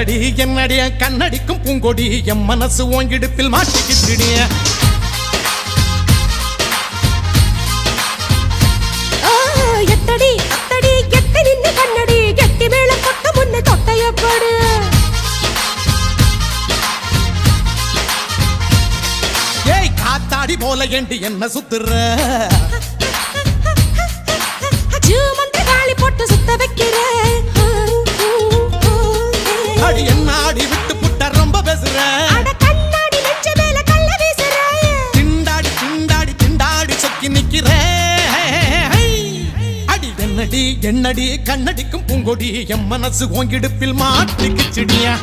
என்னடி என்னடிய கண்ணடிக்கும் பூங்கொடி என் மனசு ஓங்கிடுப்பில் மாட்டிக்கிட்டுடிய எத்தடி அத்தடி எத்தி நின்னு கண்ணடி கெட்டி மேல கொட்ட முன்ன தொட்டையப்படு ஏய் காத்தாடி போல ஏண்டி என்ன சுத்துற ஜூமந்த காளி போட்டு சுத்த வைக்கிற அடி என்ன ஆடி விட்டு புட்ட ரொம்ப பேசுற அட கண்ணாடி நெஞ்ச மேல கல்ல வீசுற திண்டாடி திண்டாடி திண்டாடி சொக்கி நிக்கிற அடி என்னடி என்னடி கண்ணடிக்கும் பூங்கொடி என் மனசு ஓங்கிடுப்பில் மாட்டிக்கிச்சிடியா